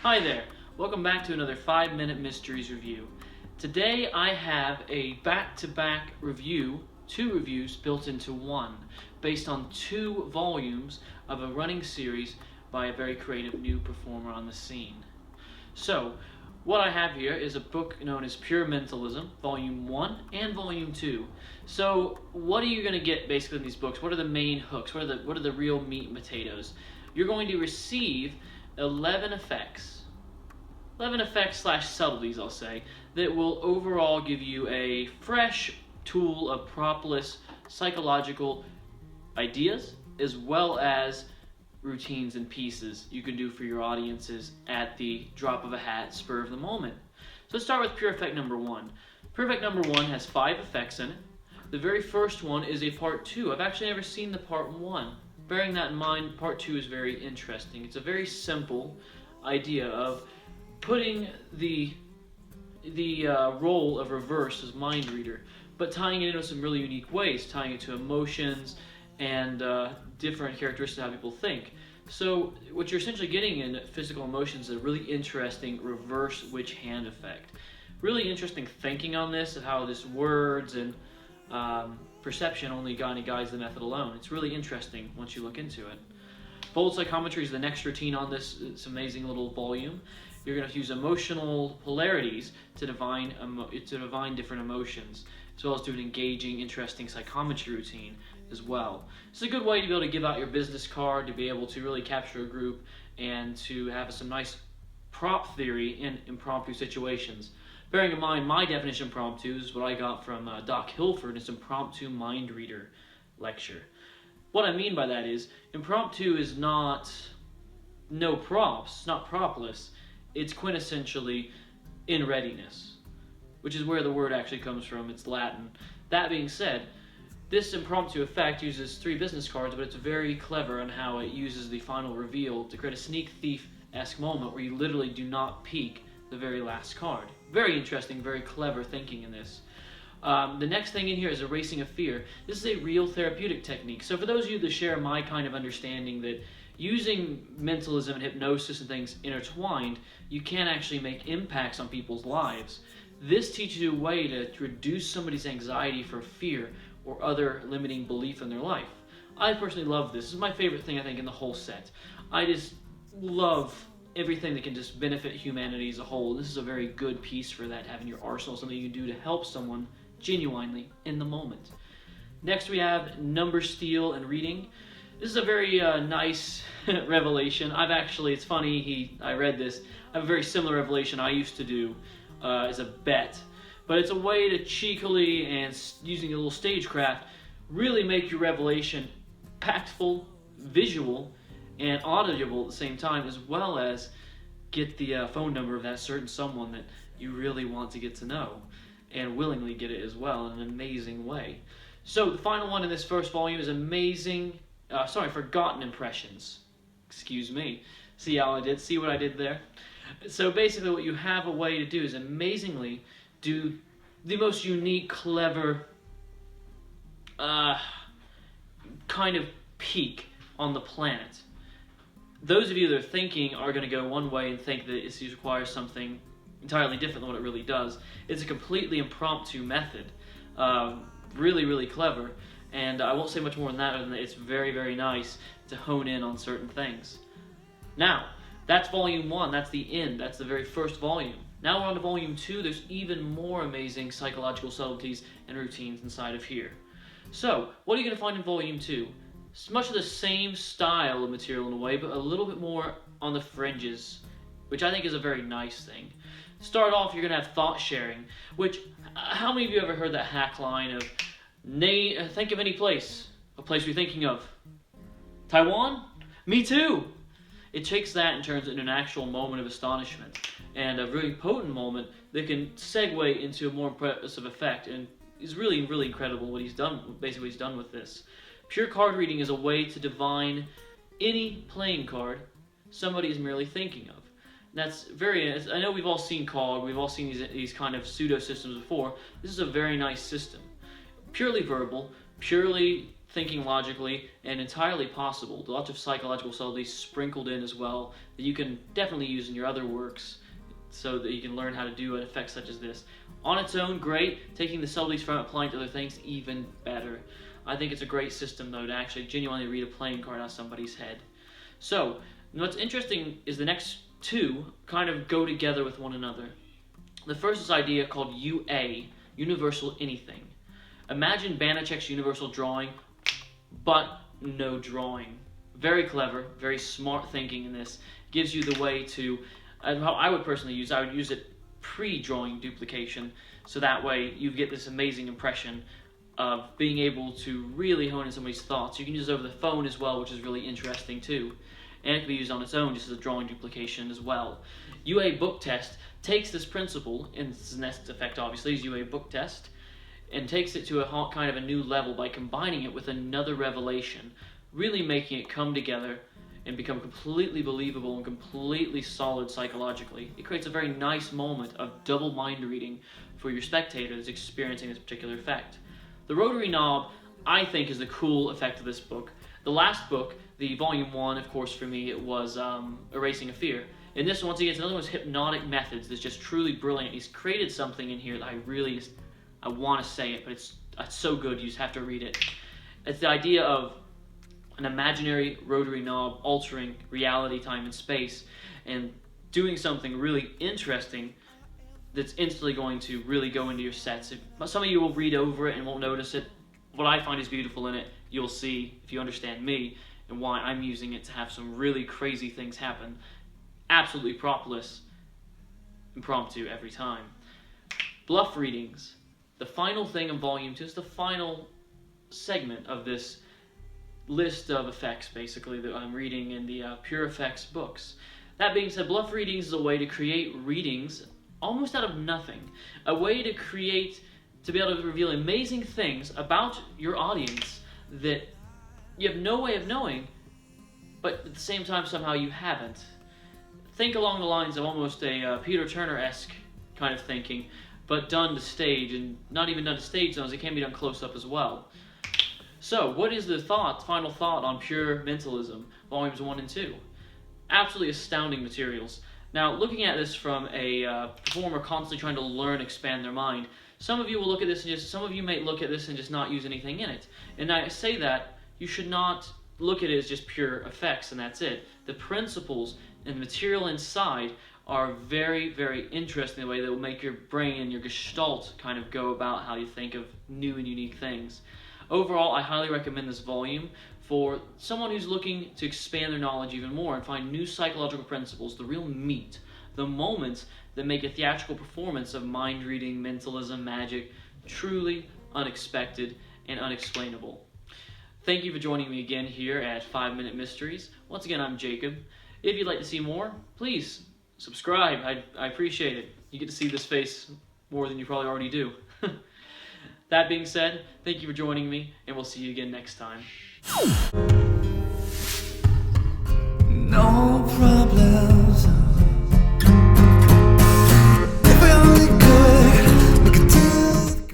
Hi there, welcome back to another 5-Minute Mysteries review. Today I have a back-to-back review, two reviews built into one, based on 2 volumes of a running series by a very creative new performer on the scene. So, what I have here is a book known as Pure Mentalism, Volume 1 and Volume 2. So, what are you going to get basically in these books? What are the main hooks? What are the real meat and potatoes? You're going to receive 11 effects slash subtleties, I'll say, that will overall give you a fresh tool of propless psychological ideas as well as routines and pieces you can do for your audiences at the drop of a hat, spur of the moment. So let's start with Pure Effect number 1. Pure Effect number 1 has 5 effects in it. The very first one is a part 2. I've actually never seen the part 1. Bearing that in mind, part 2 is very interesting. It's a very simple idea of putting the role of reverse as mind reader, but tying it into some really unique ways, tying it to emotions and different characteristics of how people think. So what you're essentially getting in physical emotions is a really interesting reverse witch hand effect. Really interesting thinking on this, of how this words and perception only kind of guides the method alone. It's really interesting once you look into it. Bold psychometry is the next routine on this. It's an amazing little volume. You're going to use emotional polarities to divine different emotions, as well as do an engaging, interesting psychometry routine as well. It's a good way to be able to give out your business card, to be able to really capture a group, and to have some nice prop theory in impromptu situations. Bearing in mind, my definition of impromptu is what I got from Doc Hilford. It's impromptu mind reader lecture. What I mean by that is, impromptu is not no props, not propless. It's quintessentially in readiness, which is where the word actually comes from. It's Latin. That being said, this impromptu effect uses 3 business cards, but it's very clever on how it uses the final reveal to create a sneak thief-esque moment where you literally do not peek the very last card. Very interesting, very clever thinking in this. The next thing in here is erasing a fear. This is a real therapeutic technique. So for those of you that share my kind of understanding that using mentalism and hypnosis and things intertwined, you can actually make impacts on people's lives. This teaches you a way to reduce somebody's anxiety for fear or other limiting belief in their life. I personally love this. This is my favorite thing, I think, in the whole set. I just love everything that can just benefit humanity as a whole. This is a very good piece for that, having your arsenal, something you can do to help someone genuinely in the moment. Next we have number steal and reading. This is a very nice revelation. it's funny, I read this. I have a very similar revelation I used to do as a bet. But it's a way to cheekily and using a little stagecraft really make your revelation impactful, visual, and audible at the same time, as well as get the phone number of that certain someone that you really want to get to know, and willingly get it as well in an amazing way. So the final one in this first volume is forgotten impressions. Excuse me. See how I did? See what I did there? So basically what you have a way to do is amazingly do the most unique, clever kind of peek on the planet. Those of you that are thinking are going to go one way and think that it requires something entirely different than what it really does. It's a completely impromptu method. Really, really clever. And I won't say much more than that, other than it's very, very nice to hone in on certain things. Now, that's volume 1, that's the end, that's the very first volume. Now we're on to volume 2, there's even more amazing psychological subtleties and routines inside of here. So, what are you going to find in volume 2? It's much of the same style of material in a way, but a little bit more on the fringes, which I think is a very nice thing. Start off, you're going to have thought sharing, which, how many of you ever heard that hack line of, think of any place, a place you're thinking of? Taiwan? Me too! It takes that and turns it into an actual moment of astonishment, and a really potent moment that can segue into a more impressive effect, and is really, really incredible what he's done, basically what he's done with this. Pure card reading is a way to divine any playing card somebody is merely thinking of. I know we've all seen COG, we've all seen these kind of pseudo systems before. This is a very nice system. Purely verbal, purely thinking logically, and entirely possible. Lots of psychological subtleties sprinkled in as well that you can definitely use in your other works so that you can learn how to do an effect such as this. On its own, great. Taking the subtleties from it, applying to other things, even better. I think it's a great system, though, to actually genuinely read a playing card out of somebody's head. So, what's interesting is the next two kind of go together with one another. The first is an idea called UA, Universal Anything. Imagine Banachek's Universal Drawing, but no drawing. Very clever, very smart thinking in this. Gives you the way to, how I would personally use, I would use it pre-drawing duplication, so that way you get this amazing impression of being able to really hone in somebody's thoughts. You can use it over the phone as well, which is really interesting too. And it can be used on its own just as a drawing duplication as well. UA Book Test takes this principle, and its next effect obviously is UA Book Test, and takes it to a kind of a new level by combining it with another revelation, really making it come together and become completely believable and completely solid psychologically. It creates a very nice moment of double mind reading for your spectator that's experiencing this particular effect. The rotary knob, I think, is the cool effect of this book. The last book, the volume 1, of course, for me, it was Erasing a Fear. In this one, once again, it's another one of his hypnotic methods that's just truly brilliant. He's created something in here that I want to say it, but it's so good you just have to read it. It's the idea of an imaginary rotary knob altering reality, time, and space, and doing something really interesting that's instantly going to really go into your sets. Some of you will read over it and won't notice it. What I find is beautiful in it, you'll see if you understand me and why I'm using it to have some really crazy things happen. Absolutely propless, impromptu every time. Bluff readings. The final thing in Volume 2 is the final segment of this list of effects, basically, that I'm reading in the Pure Effects books. That being said, bluff readings is a way to create readings almost out of nothing. A way to be able to reveal amazing things about your audience that you have no way of knowing, but at the same time somehow you haven't. Think along the lines of almost a Peter Turner-esque kind of thinking, but done to stage, and not even done to stage zones, it can be done close up as well. So, what is the final thought on Pure Mentalism, Volumes 1 and 2? Absolutely astounding materials. Now, looking at this from a performer constantly trying to learn, expand their mind, some of you will look at this and some of you may look at this and just not use anything in it. And I say that, you should not look at it as just pure effects and that's it. The principles and the material inside are very, very interesting in a way that will make your brain and your gestalt kind of go about how you think of new and unique things. Overall, I highly recommend this volume for someone who's looking to expand their knowledge even more and find new psychological principles, the real meat, the moments that make a theatrical performance of mind reading, mentalism, magic truly unexpected and unexplainable. Thank you for joining me again here at 5 Minute Mysteries. Once again, I'm Jacob. If you'd like to see more, please subscribe. I appreciate it. You get to see this face more than you probably already do. That being said, thank you for joining me, and we'll see you again next time.